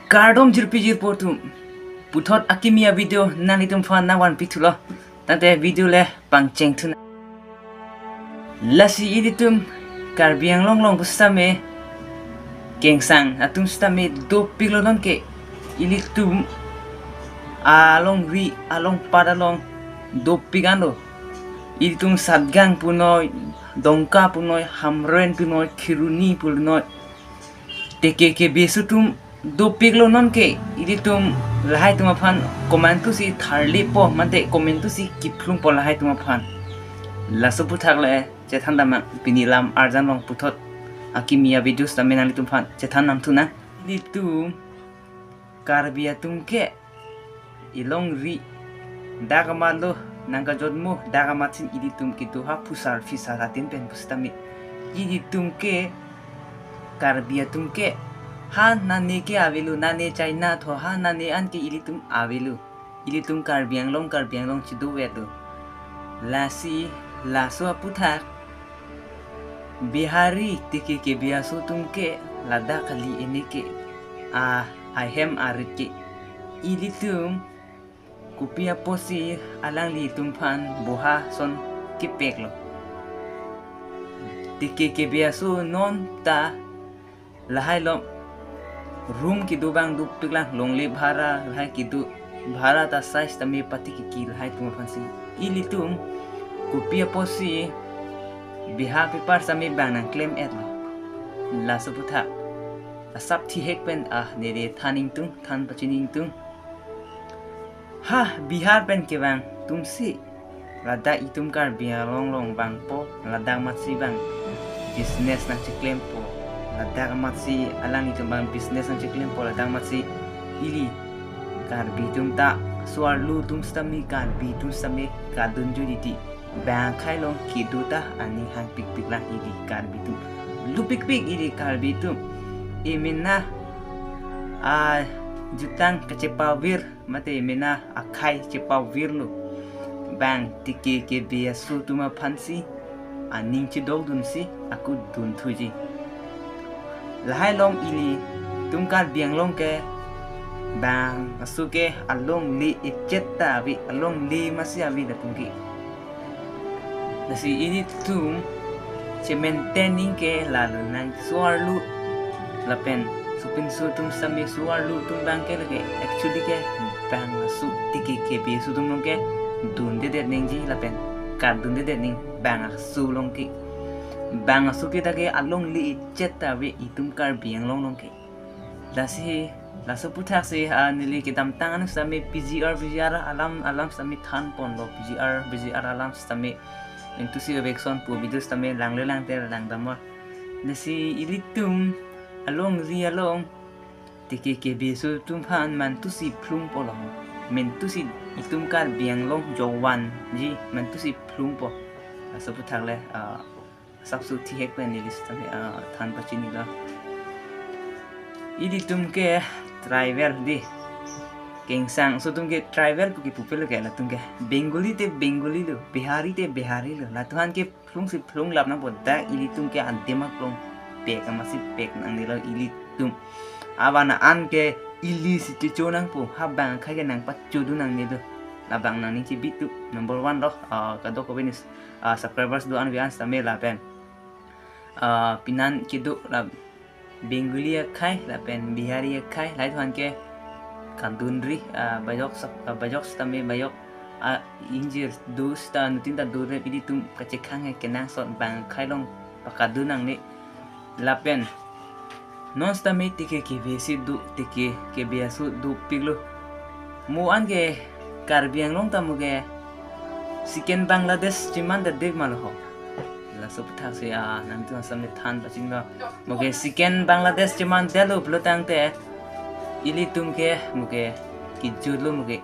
Kardom jirpijir portum puthot akimia video nanitum fan nawan pitulo tante video le pangcheng tuna lasi iditum karbianglong long bustame kengsang atum stame do piglodon ke ilitum along ri along padalong do pigando iditum sadgang punoy dongka punoy hamren punoy kiruni punoy teke ke besutum do piglo non ke iditum lahai tuma phan comment tu si tharle po mante comment tu si kiplung po lahai tuma phan laso puthak le chethanda ma pinilam arjan long puthot akimia videos tamen ali tum phan chethan nam thuna iditum karbia tum ke ilong ri dagamalo nangka jodmu dagamatin iditum kitu ha pusar fisaratin pen pustami iditum ke karbia tum ke ha nane ke avelu nane China tho ha nane an ke ilitum avelu ilitum karbianglong chidu wedu lasi laso puthak Bihari tike ke biaso tumke lada kali ini ke ahem arike ilitum kupia posi alang li tumpan boha son kipeklo tike ke biaso non ta lahai lo room ki dubang du piglang longli bhara lahai ki du bhara ta size tami pati ki lahai tum fansi ilitum kupia posi biha paper sami bang nang claim et la subutha asap thi hek pen nere thaning tung than pachining tung ha bihar pen ke bang tum si lada itum kar bia long bang po lada matsi bang business nang claim po lada matsi alang itu bang business nang claim po lada matsi ili kar bitum ta suarlu tum stami kar bitum stami kadun juditi bang khai long kiduta ani hang pik lang ili kar bitum lu pik ili kar bitum imina jutang kecepawir mate imina akai cepawir lu bang tike ke biasu tuma phansi aning chi dog dun si aku dun thuji lahai long ili tumkar bianglong ke bang asuke along li ichetta bi along li masya bi da tungki nasi ini tum cementening ke lalu nang suarlu lapen supin su tum sami suarlu tum bang ke lage actually ke bang su tike ke bi su tum long ke dun de ning ji lapen ka dun de ning bang su long ki bang su ki ta ke along li ichetta bi itum kar bianglong long ke lasi laso puthak se nili kitam tangan sami PGR alam sami than pon lo PGR alam sami into si vexon pu videos tame lang ter lang damor nasi ilitum along tike ke besu tum phan man tu si plum po lo men tu si itum kar bianglong jowan ji man tu si plum po laso puthak le sabsu thi hek pen nilis tame than pachini la ilitum ke travel di kengsang so tumke travel puki pupel ke la tumke bengali te bengali lo bihari te bihari lo la tuhan ke plung si plung lapna bodda ili tumke antema plung pek amasi pek nang nilo ili tum awana an ke ili si chonang pu habang khai ke nang pachudu nang nido labang nang ni chi bitu number 1 lo kado ko benis subscribers do an wian stame la pen pinan kidu la bengali khai la pen bihari khai lai tuhan ke kandunri bayok stame bayok injir dus ta nutin ta dure pidi tum kachekang he kenang son bang khailong pakadunang ni lapen non stame tike ke besi du tike ke biasu du piglo mu an ke karbianglong ta muge siken bangladesh chiman da deg mal ho la sob thak se nang tu samne than bachin ba muge siken bangladesh chiman delo blotang te ili tumke muke kijulu muke